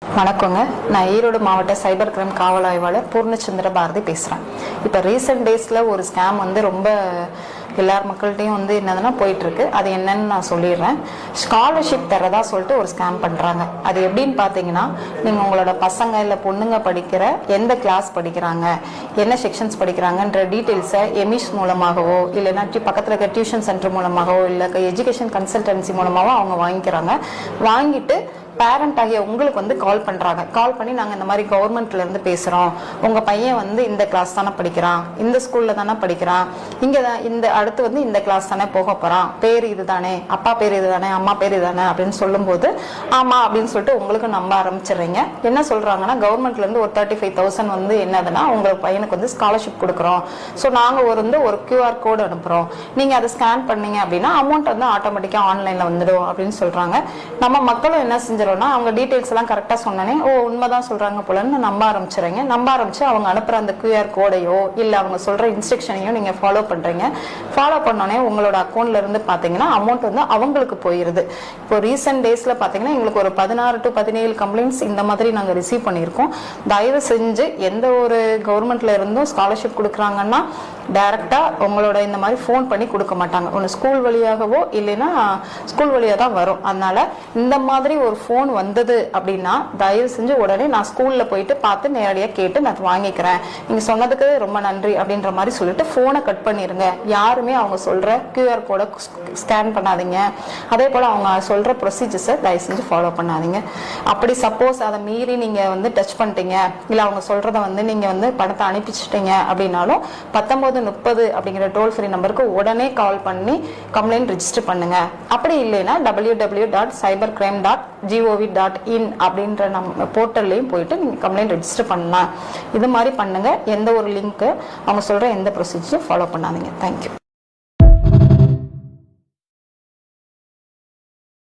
வணக்கங்க. நான் ஈரோடு மாவட்ட சைபர் கிரைம் காவல் ஆய்வாளர் பூர்ணச்சந்திர பாரதி பேசுகிறேன். இப்போ ரீசெண்ட் டேஸில் ஒரு ஸ்கேம் ரொம்ப எல்லார் மக்கள்கிட்டையும் என்னதுன்னா போயிட்டுருக்கு. அது என்னன்னு நான் சொல்லிடுறேன். ஸ்காலர்ஷிப் தரதா சொல்லிட்டு ஒரு ஸ்கேம் பண்ணுறாங்க. அது எப்படின்னு பார்த்தீங்கன்னா, நீங்கள் உங்களோட பசங்க இல்லை பொண்ணுங்க படிக்கிற எந்த கிளாஸ் படிக்கிறாங்க, என்ன செக்ஷன்ஸ் படிக்கிறாங்கன்ற டீட்டெயில்ஸை எமிஸ் மூலமாகவோ இல்லைன்னா பக்கத்தில் இருக்க டியூஷன் சென்டர் மூலமாகவோ இல்லை எஜுகேஷன் கன்சல்டன்சி மூலமாகவோ அவங்க வாங்கிக்கிறாங்க. வாங்கிட்டு பேரண்ட் ஆகிய உங்களுக்கு கால் பண்றாங்க. கால் பண்ணி நாங்கள் இந்த மாதிரி கவர்மெண்ட்ல இருந்து பேசுறோம், உங்க பையன் இந்த கிளாஸ் தானே படிக்கிறான், இந்த ஸ்கூல்ல தானே படிக்கிறான், இங்க இந்த அடுத்து இந்த கிளாஸ் தானே போக போறான், பேர் இதுதானே, அப்பா பேர் இதுதானே, அம்மா பேர் இதுதானே அப்படின்னு சொல்லும் போது ஆமா அப்படின்னு சொல்லிட்டு உங்களுக்கு நம்ப ஆரம்பிச்சிடுறீங்க. என்ன சொல்றாங்கன்னா, கவர்மெண்ட்ல இருந்து ஒரு 35,000 என்னதுன்னா உங்க பையனுக்கு ஸ்காலர்ஷிப் கொடுக்குறோம், ஸோ நாங்க ஒரு QR கோடு அனுப்புறோம், நீங்க அதை ஸ்கேன் பண்ணீங்க அப்படின்னா அமௌண்ட் ஆட்டோமேட்டிக்கா ஆன்லைன்ல வந்துடும் அப்படின்னு சொல்றாங்க. நம்ம மக்களும் என்ன செஞ்ச அவங்க டீடைல்ஸ் எல்லாம் கரெக்டா சொன்னனே, ஓ உண்மைதான் சொல்றாங்க போலன்னு நம்ப ஆரம்பிச்சுறீங்க. நம்ப ஆரம்பிச்சு அவங்க அனுப்புற அந்த QR கோடையோ இல்ல அவங்க சொல்ற இன்ஸ்ட்ரக்ஷனையோ நீங்க ஃபாலோ பண்றீங்க. ஃபாலோ பண்ணோடனே உங்களோட அக்கௌண்ட்ல இருந்து பாத்தீங்கன்னா அமௌண்ட் அவங்களுக்கு போயிருது. இப்போ ரீசெண்ட் டேஸ்ல பாத்தீங்கன்னா எங்களுக்கு ஒரு 16 to 17 கம்ப்ளைண்ட்ஸ் இந்த மாதிரி நாங்க ரிசீவ் பண்ணியிருக்கோம். தயவு செஞ்சு எந்த ஒரு கவர்மெண்ட்ல இருந்தும் ஸ்காலர்ஷிப் கொடுக்குறாங்கன்னா டைரக்டா உங்களோட இந்த மாதிரி ஃபோன் பண்ணி கொடுக்க மாட்டாங்க. ஒன்று ஸ்கூல் வழியாகவோ இல்லைன்னா ஸ்கூல் வழியாக தான் வரும். அதனால இந்த மாதிரி ஒரு ஃபோன் வந்தது அப்படின்னா தயவு செஞ்சு உடனே நான் ஸ்கூல்ல போயிட்டு பார்த்து நேரடியாக கேட்டு நான் வாங்கிக்கிறேன், நீங்க சொன்னதுக்கு ரொம்ப நன்றி அப்படின்ற மாதிரி சொல்லிட்டு ஃபோனை கட் பண்ணிருங்க. யாருமே அவங்க சொல்ற QR கோடை ஸ்கேன் பண்ணாதீங்க. அதே போல அவங்க சொல்ற ப்ரொசீஜர்ஸை தயவு செஞ்சு ஃபாலோ பண்ணாதீங்க. அப்படி சப்போஸ் அதை மீறி நீங்க டச் பண்ணிட்டீங்க இல்ல அவங்க சொல்றதை நீங்க பணத்தை அனுப்பிச்சிட்டீங்க அப்படின்னாலும் 1930 அப்படிங்கிற டோல் ஃப்ரீ நம்பருக்கு உடனே கால் பண்ணி கம்ப்ளைண்ட் ரெஜிஸ்டர் பண்ணுங்க. அப்படி இல்லைன்னா www.cybercrime.gov.in அப்படின்ற நம்ம போர்ட்டல்லையும் போயிட்டு நீங்க கம்ப்ளைண்ட் ரெஜிஸ்டர் பண்ணலாம். இது மாதிரி பண்ணுங்க. எந்த ஒரு லிங்க் அவங்க சொல்ற எந்த ப்ரொசீஜரும் ஃபாலோ பண்ணாதீங்க. தேங்க்யூ.